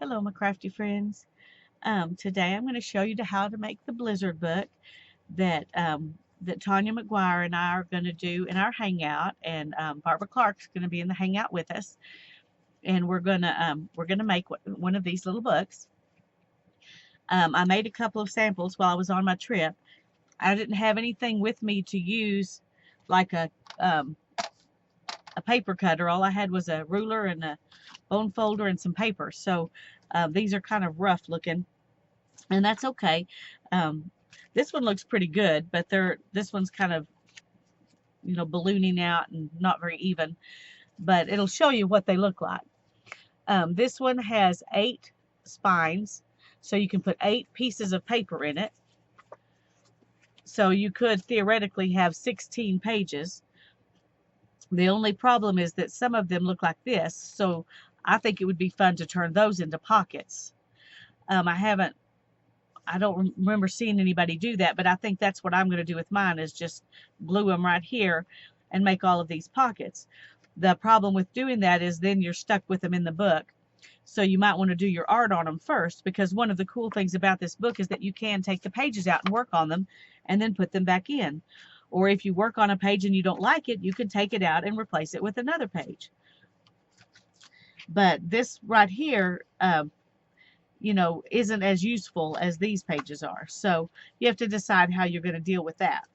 Hello, my crafty friends. Today I'm going to show you how to make the Blizzard book that Tanya McGuire and I are going to do in our Hangout, and Barbara Clark's going to be in the Hangout with us, and we're gonna make one of these little books. I made a couple of samples while I was on my trip. I didn't have anything with me to use, like um, a paper cutter. All I had was a ruler and a bone folder and some paper. So these are kind of rough looking, and that's okay. Um, this one looks pretty good, but this one's kind of, ballooning out and not very even, but it'll show you what they look like. This one has 8 spines, so you can put 8 pieces of paper in it. So you could theoretically have 16 pages. The only problem is that some of them look like this, so I think it would be fun to turn those into pockets. I don't remember seeing anybody do that, but I think that's what I'm going to do with mine, is just glue them right here and make all of these pockets. The problem with doing that is then you're stuck with them in the book. So you might want to do your art on them first, because one of the cool things about this book is that you can take the pages out and work on them and then put them back in. Or if you work on a page and you don't like it, you can take it out and replace it with another page. But this right here, isn't as useful as these pages are. So you have to decide how you're going to deal with that.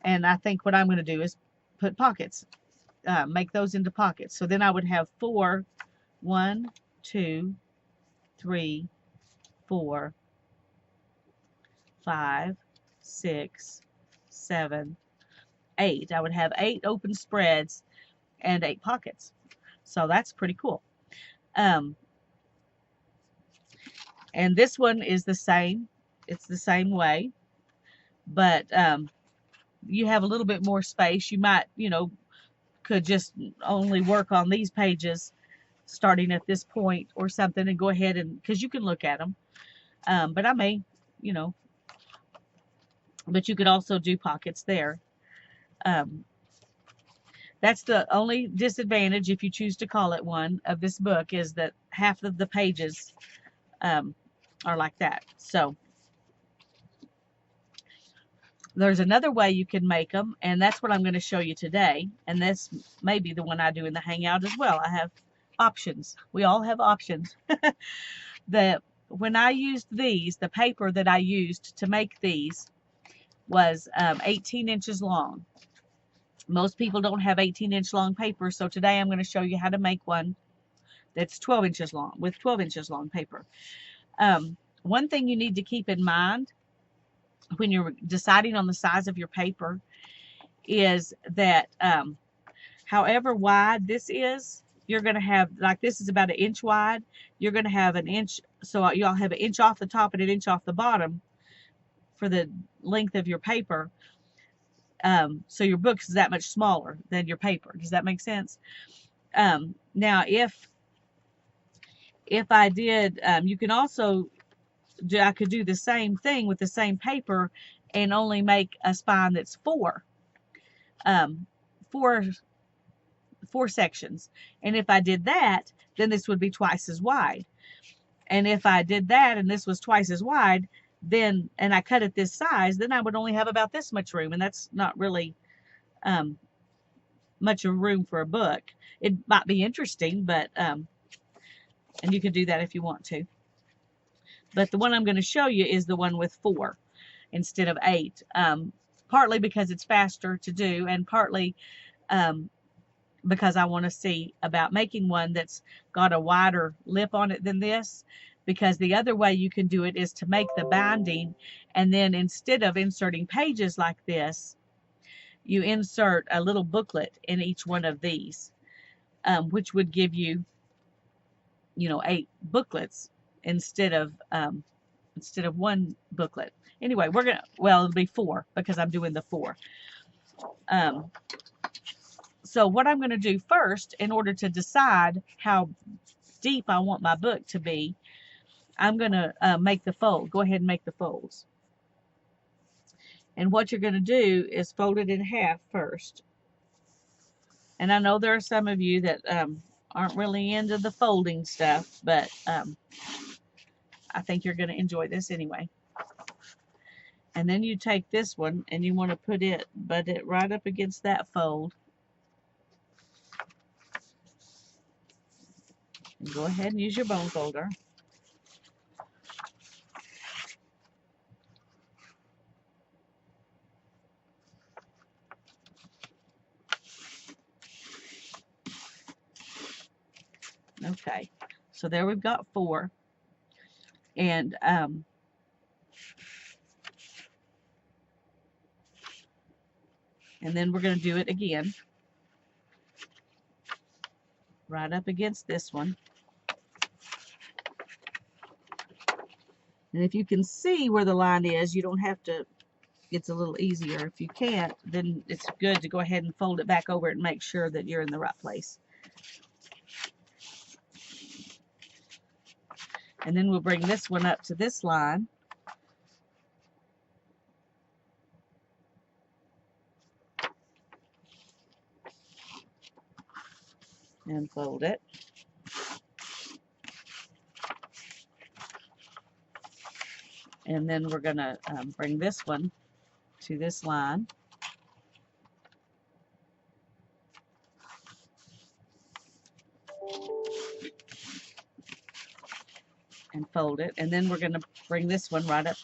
And I think what I'm going to do is put pockets, make those into pockets. So then I would have 4, 1, 2, 3, 4, 5, 6, 7, 8. I would have 8 open spreads and 8 pockets. So that's pretty cool. And this one is the same. It's the same way, but you have a little bit more space. You might, could just only work on these pages starting at this point or something, and go ahead, and because you can look at them. But I may, but you could also do pockets there. That's the only disadvantage, if you choose to call it one, of this book, is that half of the pages are like that. So there's another way you can make them, and that's what I'm going to show you today. And this may be the one I do in the Hangout as well. I have options. We all have options. When I used these, the paper that I used to make these was 18 inches long. Most people don't have 18-inch long paper, so today I'm going to show you how to make one that's 12 inches long, with 12 inches long paper. One thing you need to keep in mind when you're deciding on the size of your paper is that however wide this is, you're going to have, like this is about 1 inch wide, you're going to have 1 inch, so you'll have 1 inch off the top and 1 inch off the bottom for the length of your paper. So your book is that much smaller than your paper. Does that make sense? Now, if I did, you can also I could do the same thing with the same paper and only make a spine that's 4 sections. And if I did that, then this would be twice as wide. And if I did that and this was twice as wide, then, and I cut it this size, then I would only have about this much room, and that's not really much of room for a book. It might be interesting, but and you can do that if you want to. But the one I'm going to show you is the one with 4 instead of 8, partly because it's faster to do, and partly because I want to see about making one that's got a wider lip on it than this, because the other way you can do it is to make the binding, and then instead of inserting pages like this, you insert a little booklet in each one of these, which would give you, 8 booklets instead of one booklet. Anyway, it'll be 4 because I'm doing the 4. So what I'm going to do first, in order to decide how deep I want my book to be, I'm going to make the fold. Go ahead and make the folds. And what you're going to do is fold it in half first. And I know there are some of you that aren't really into the folding stuff, but I think you're going to enjoy this anyway. And then you take this one and you want to butt it right up against that fold. And go ahead and use your bone folder. Okay, so there we've got 4. And then we're going to do it again. Right up against this one. And if you can see where the line is, you don't have to, it's a little easier. If you can't, then it's good to go ahead and fold it back over and make sure that you're in the right place. And then we'll bring this one up to this line. And fold it. And then we're going to bring this one to this line. And fold it. And then we're going to bring this one right up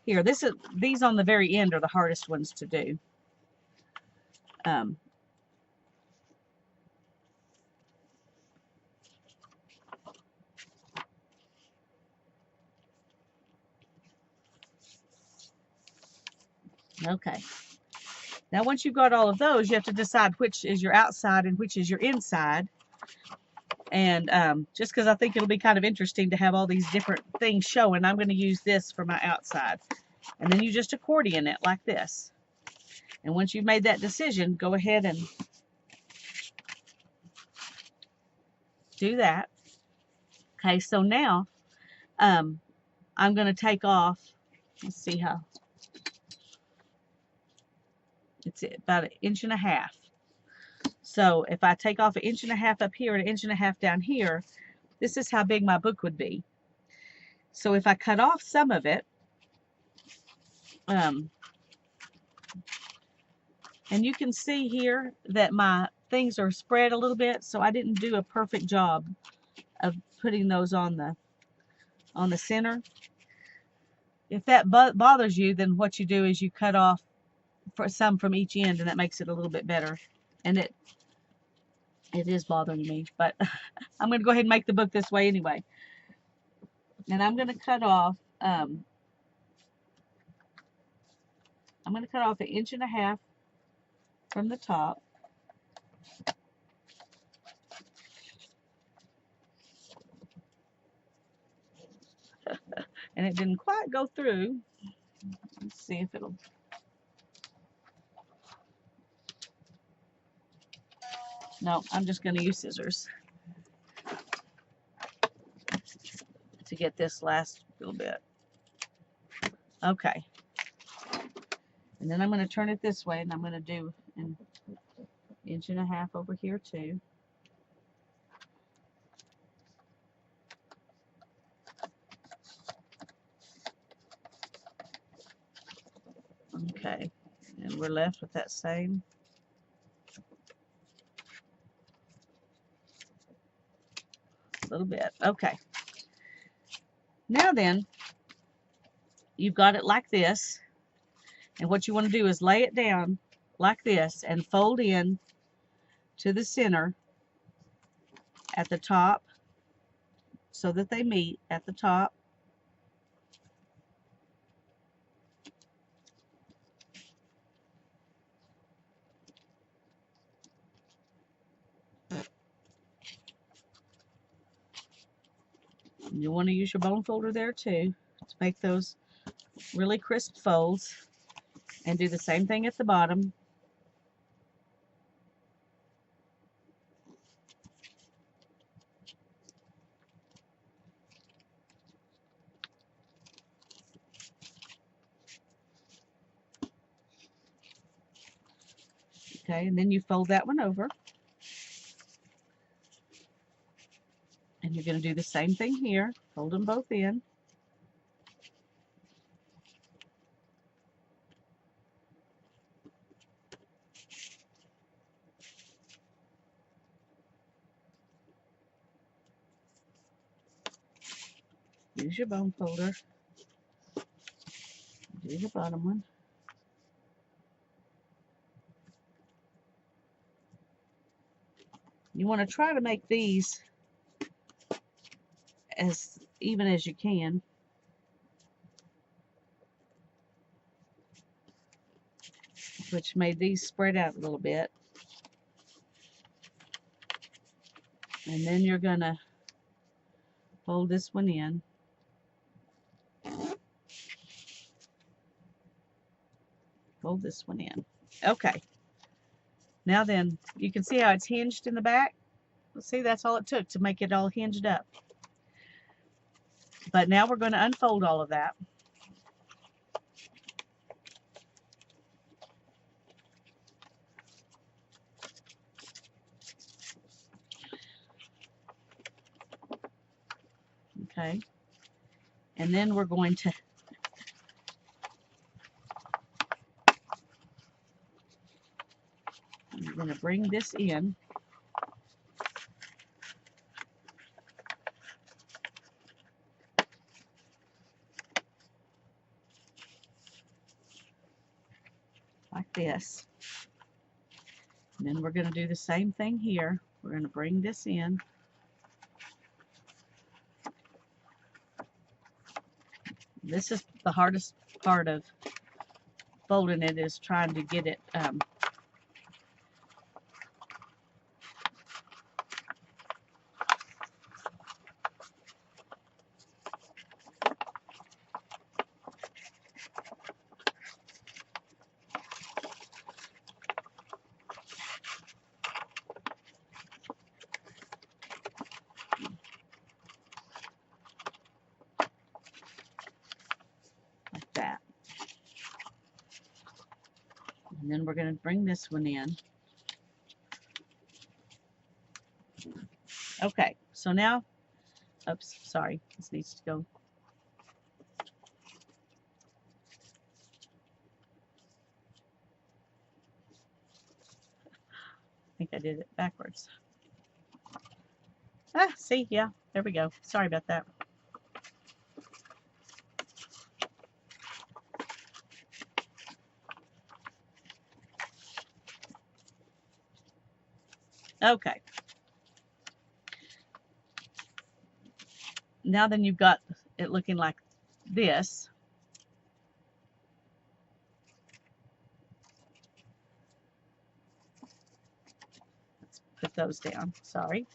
here. These on the very end are the hardest ones to do. Okay. Now once you've got all of those, you have to decide which is your outside and which is your inside. And just because I think it'll be kind of interesting to have all these different things showing, I'm going to use this for my outside. And then you just accordion it like this. And once you've made that decision, go ahead and do that. Okay, so now I'm going to take off, let's see how, it's about 1.5 inches. So if I take off 1.5 inches up here and 1.5 inches down here, this is how big my book would be. So if I cut off some of it, and you can see here that my things are spread a little bit, so I didn't do a perfect job of putting those on the center. If that bothers you, then what you do is you cut off some from each end, and that makes it a little bit better. And it is bothering me, but I'm going to go ahead and make the book this way anyway. And I'm going to cut off I'm going to cut off 1.5 inches from the top. And it didn't quite go through. Let's see if it'll. No, I'm just going to use scissors to get this last little bit. Okay. And then I'm going to turn it this way, and I'm going to do 1.5 inches over here too. Okay, and we're left with that same. Little bit. Okay. Now then, you've got it like this, and what you want to do is lay it down like this and fold in to the center at the top so that they meet at the top. You want to use your bone folder there too to make those really crisp folds, and do the same thing at the bottom. Okay, and then you fold that one over. And you're going to do the same thing here. Fold them both in. Use your bone folder. Do the bottom one. You want to try to make these as even as you can. Which made these spread out a little bit. And then you're going to fold this one in. Fold this one in. Okay. Now then, you can see how it's hinged in the back. See, that's all it took to make it all hinged up. But now we're going to unfold all of that. Okay. And then we're going to bring this in. Like this. And then we're going to do the same thing here. We're going to bring this in. This is the hardest part of folding it, is trying to get it like that. And then we're going to bring this one in. Okay, so now, oops, sorry, this needs to go. I think I did it backwards. Ah, see, yeah, there we go. Sorry about that. Okay. Now then you've got it looking like this. Let's put those down. Sorry.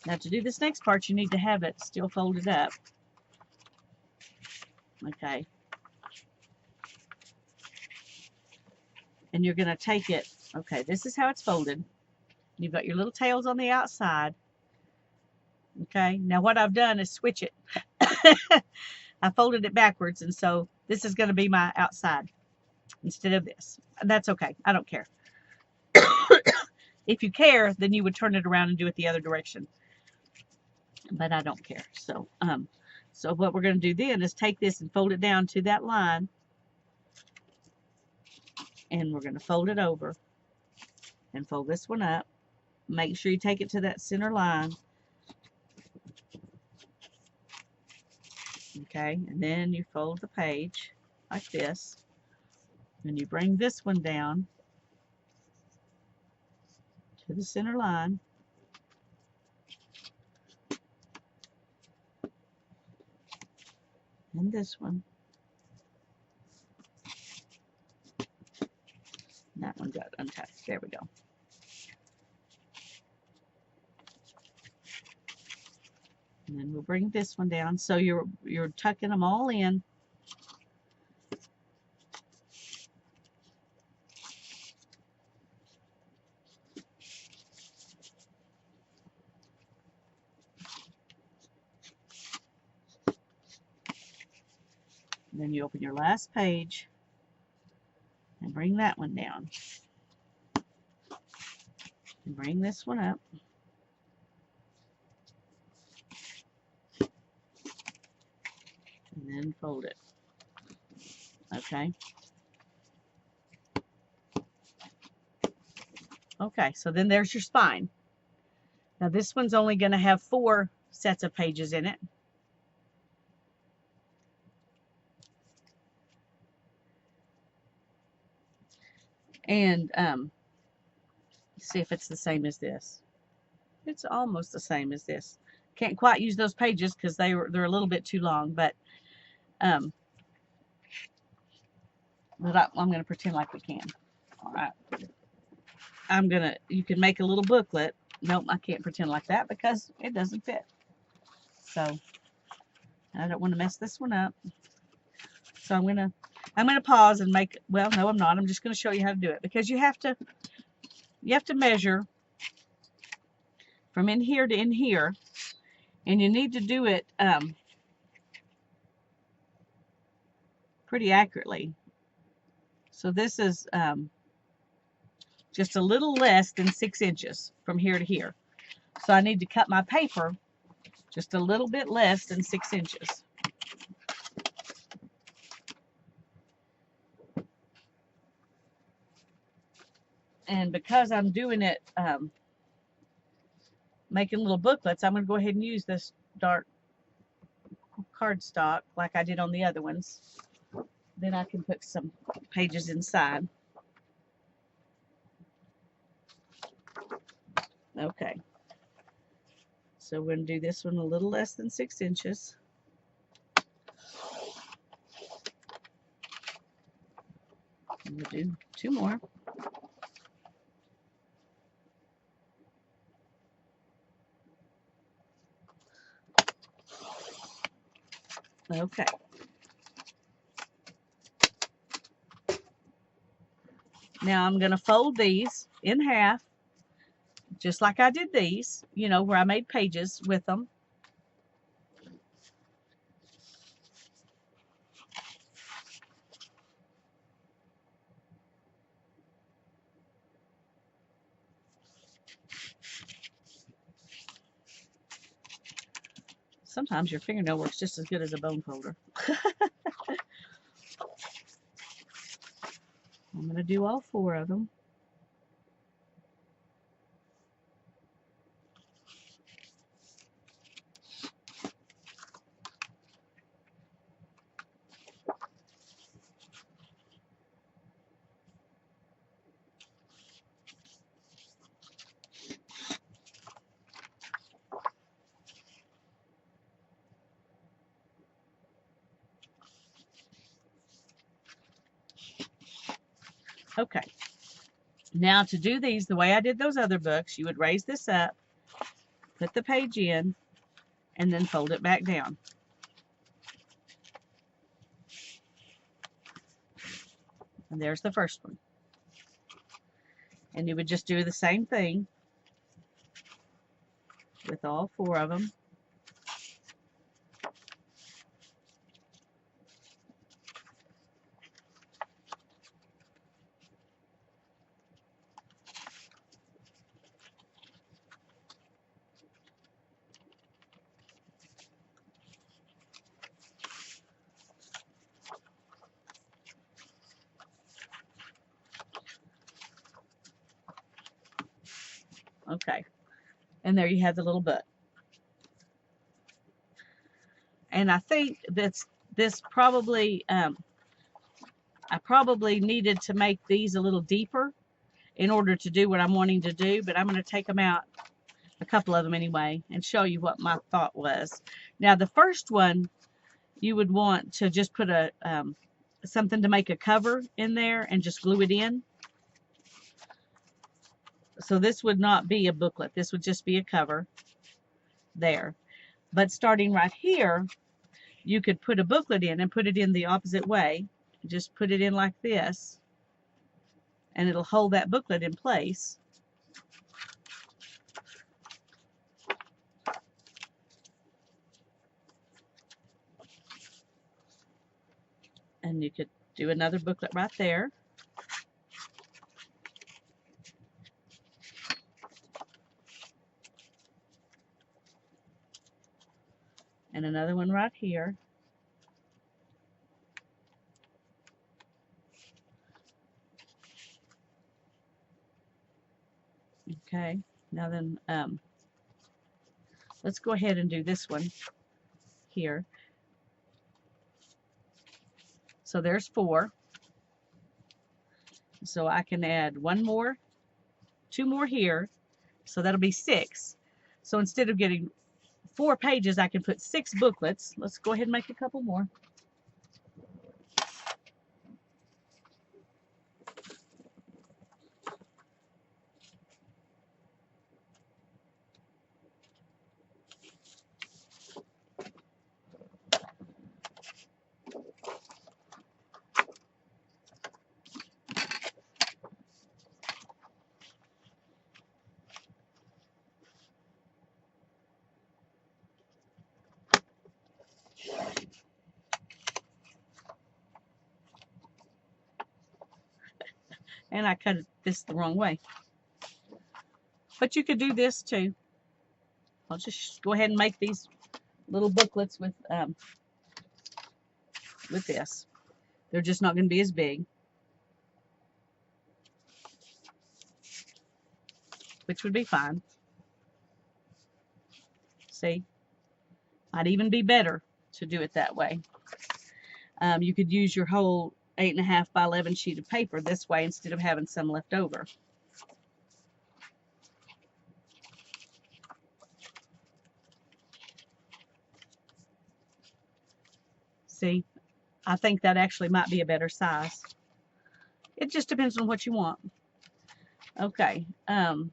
Now to do this next part, you need to have it still folded up. Okay. And you're going to take it, okay, this is how it's folded. You've got your little tails on the outside. Okay, now what I've done is switch it. I folded it backwards, and so this is going to be my outside instead of this. That's okay. I don't care. If you care, then you would turn it around and do it the other direction. But I don't care. So, so what we're going to do then is take this and fold it down to that line. And we're going to fold it over and fold this one up. Make sure you take it to that center line. Okay, and then you fold the page like this. And you bring this one down to the center line. And this one. That one got untied. There we go. And then we'll bring this one down. So you're tucking them all in. And then you open your last page and bring that one down. Bring this one up. And then fold it. Okay. Okay, so then there's your spine. Now this one's only going to have 4 sets of pages in it. And see if it's the same as this. It's almost the same as this. Can't quite use those pages because they're a little bit too long, but I'm going to pretend like we can. All right. You can make a little booklet. Nope, I can't pretend like that because it doesn't fit. So I don't want to mess this one up. So I'm gonna pause and make, well, no, I'm not. I'm just gonna show you how to do it, because you have to measure from in here to in here, and you need to do it pretty accurately. So this is just a little less than 6 inches from here to here. So I need to cut my paper just a little bit less than 6 inches. And because I'm doing it, making little booklets, I'm going to go ahead and use this dark cardstock like I did on the other ones. Then I can put some pages inside. Okay. So we're going to do this one a little less than 6 inches. And we'll do 2 more. Okay. Now I'm going to fold these in half, just like I did these, you know, where I made pages with them. Sometimes your fingernail works just as good as a bone folder. I'm going to do all 4 of them. Okay. Now to do these the way I did those other books, you would raise this up, put the page in, and then fold it back down. And there's the first one. And you would just do the same thing with all 4 of them. Okay. And there you have the little book. And I think this probably, I probably needed to make these a little deeper in order to do what I'm wanting to do, but I'm going to take them out, a couple of them anyway, and show you what my thought was. Now the first one, you would want to just put a something to make a cover in there and just glue it in. So this would not be a booklet. This would just be a cover there. But starting right here, you could put a booklet in and put it in the opposite way. Just put it in like this, and it'll hold that booklet in place. And you could do another booklet right there. and another one right here. Okay, now then, let's go ahead and do this one here. So there's 4. So I can add 1 more, 2 more here. So that'll be 6. So instead of getting 4 pages, I can put 6 booklets. Let's go ahead and make a couple more. And I cut this the wrong way. But you could do this too. I'll just go ahead and make these little booklets with this. They're just not going to be as big, which would be fine. See, might even be better to do it that way. You could use your whole 8.5 by 11 sheet of paper this way instead of having some left over. See, I think that actually might be a better size. It just depends on what you want. Okay, I'm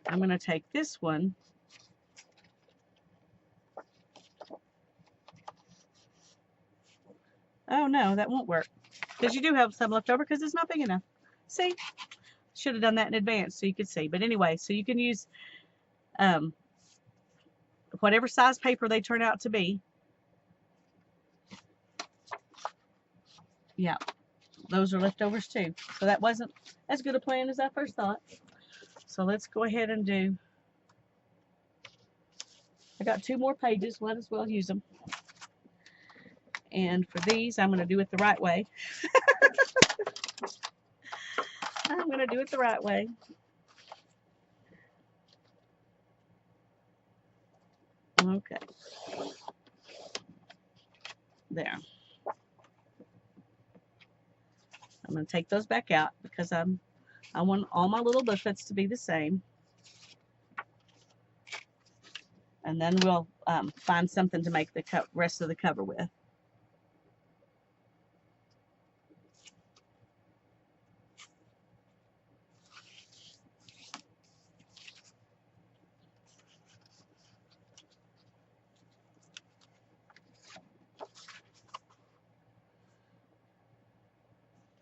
going to take this one. Oh no, that won't work. Because you do have some left over because it's not big enough. See? Should have done that in advance so you could see. But anyway, so you can use whatever size paper they turn out to be. Yeah, those are leftovers too. So that wasn't as good a plan as I first thought. So let's go ahead and do, I got 2 more pages, might as well use them. And for these, I'm going to do it the right way. I'm going to do it the right way. Okay. There. I'm going to take those back out because I want all my little booklets to be the same. And then we'll find something to make the rest of the cover with.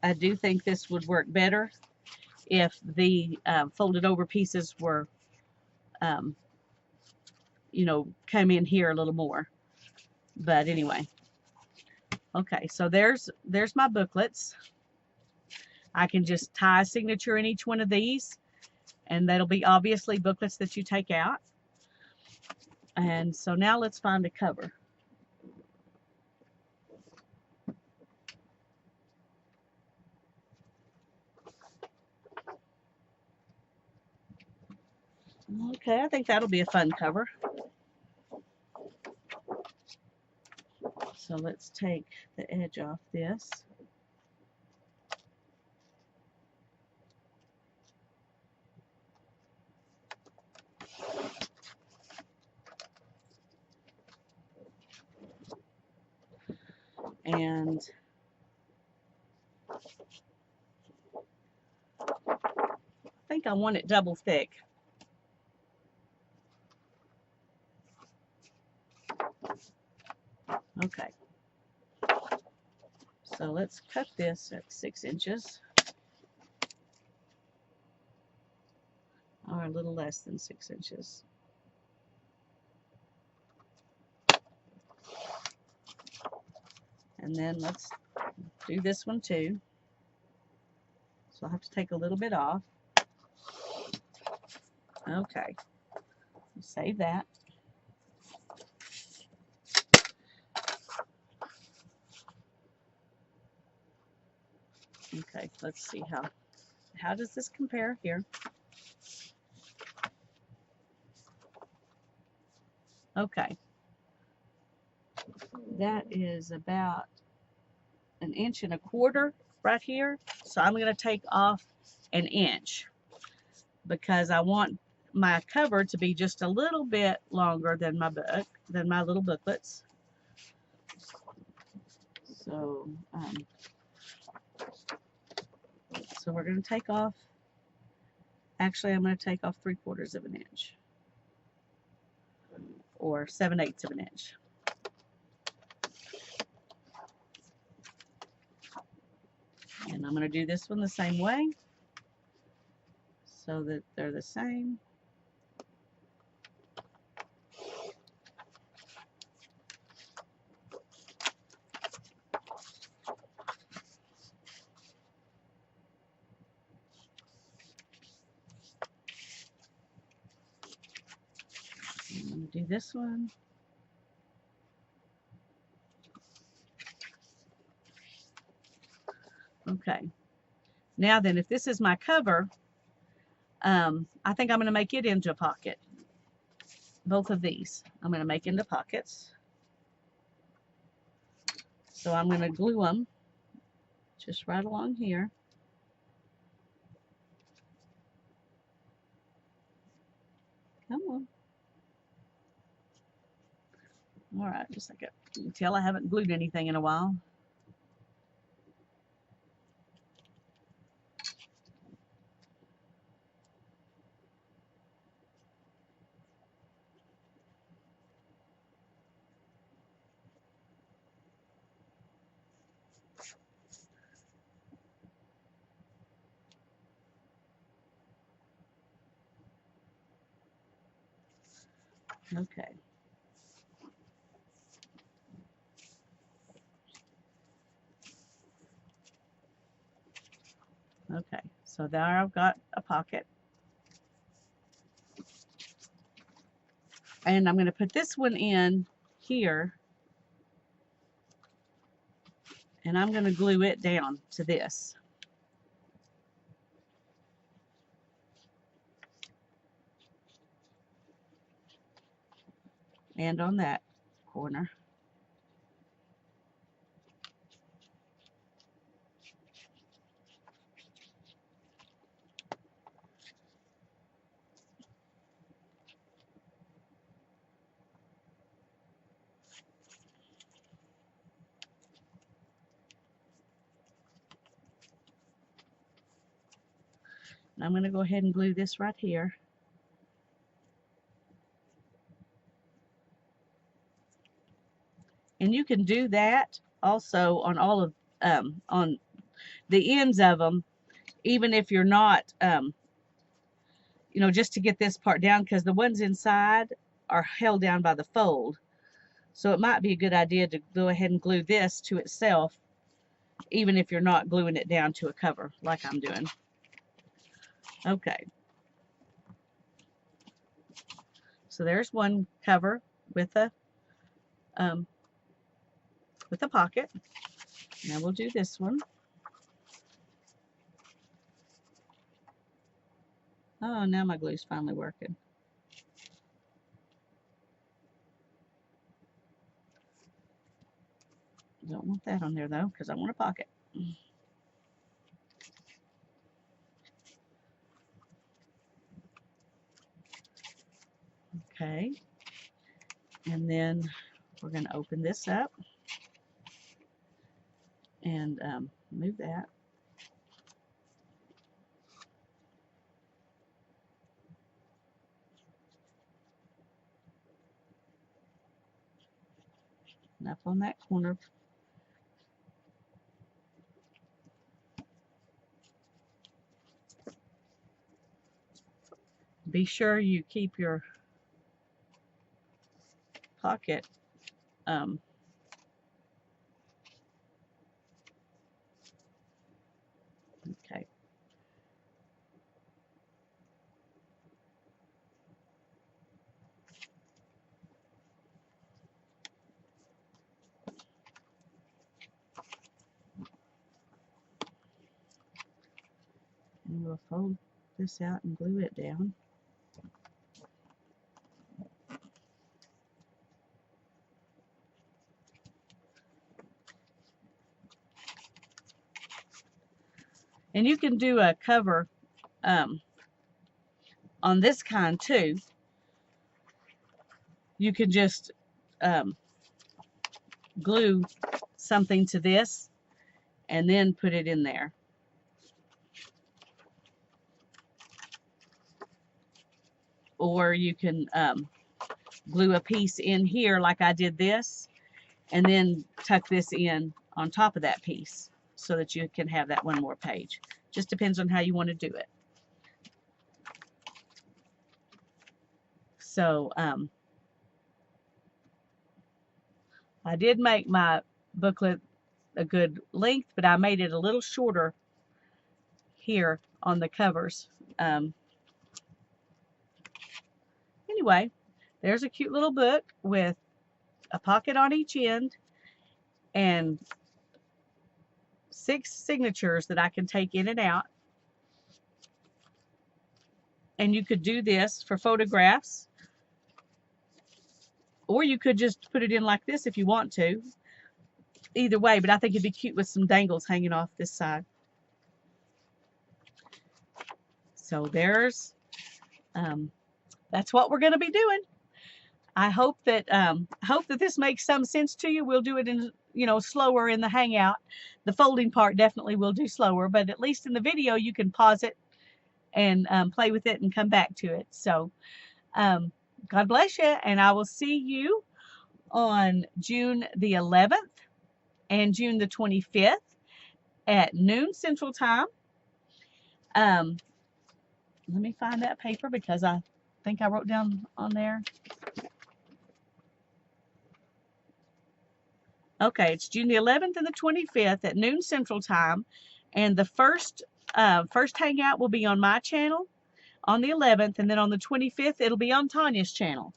I do think this would work better if the folded over pieces were, you know, come in here a little more. But anyway, okay, so there's my booklets. I can just tie a signature in each one of these, and that'll be obviously booklets that you take out. And so now let's find a cover. Okay, I think that'll be a fun cover. So let's take the edge off this. And I think I want it double thick. Okay. So let's cut this at 6 inches. Or a little less than 6 inches. And then let's do this one too. So I'll have to take a little bit off. Okay. Save that. Okay, let's see how does this compare here. Okay, that is about 1.25 inches right here. So I'm going to take off 1 inch because I want my cover to be just a little bit longer than my book, than my little booklets. So, so we're going to take off, actually I'm going to take off 3/4 of an inch, or 7/8 of an inch. And I'm going to do this one the same way so that they're the same. I'm going to do this one. Okay. Now then, if this is my cover, I think I'm going to make it into a pocket. Both of these I'm going to make into pockets. So I'm going to glue them just right along here. Come on. All right, just like it. You can tell I haven't glued anything in a while. Okay. Okay, so there I've got a pocket. And I'm going to put this one in here. And I'm going to glue it down to this. And on that corner. And I'm going to go ahead and glue this right here. And you can do that also on all of on the ends of them, even if you're not you know, just to get this part down, because the ones inside are held down by the fold. So it might be a good idea to go ahead and glue this to itself, even if you're not gluing it down to a cover like I'm doing. Okay. So there's one cover with a pocket. Now we'll do this one. Oh, now my glue's finally working. Don't want that on there though, because I want a pocket. Okay. And then we're going to open this up and move that. And up on that corner. Be sure you keep your pocket okay. we'll fold this out and glue it down. And you can do a cover on this kind too. You can just glue something to this and then put it in there. Or you can glue a piece in here like I did this, and then tuck this in on top of that piece so that you can have that one more page. Just depends on how you want to do it. So I did make my booklet a good length, but I made it a little shorter here on the covers. Anyway, there's a cute little book with a pocket on each end and 6 signatures that I can take in and out. And you could do this for photographs, or you could just put it in like this if you want to. Either way, but I think it'd be cute with some dangles hanging off this side. So there's that's what we're going to be doing. I hope that this makes some sense to you. We'll do it in, you know, slower in the Hangout. The folding part definitely will do slower, but at least in the video you can pause it and play with it and come back to it. So God bless you, and I will see you on June the 11th and June the 25th at noon Central Time. Let me find that paper because I think I wrote down on there. Okay, it's June the 11th and the 25th at noon Central Time, and the first Hangout will be on my channel on the 11th, and then on the 25th it'll be on Tanya's channel.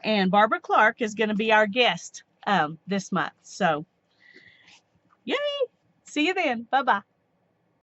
And Barbara Clark is going to be our guest this month. So, yay! See you then. Bye-bye.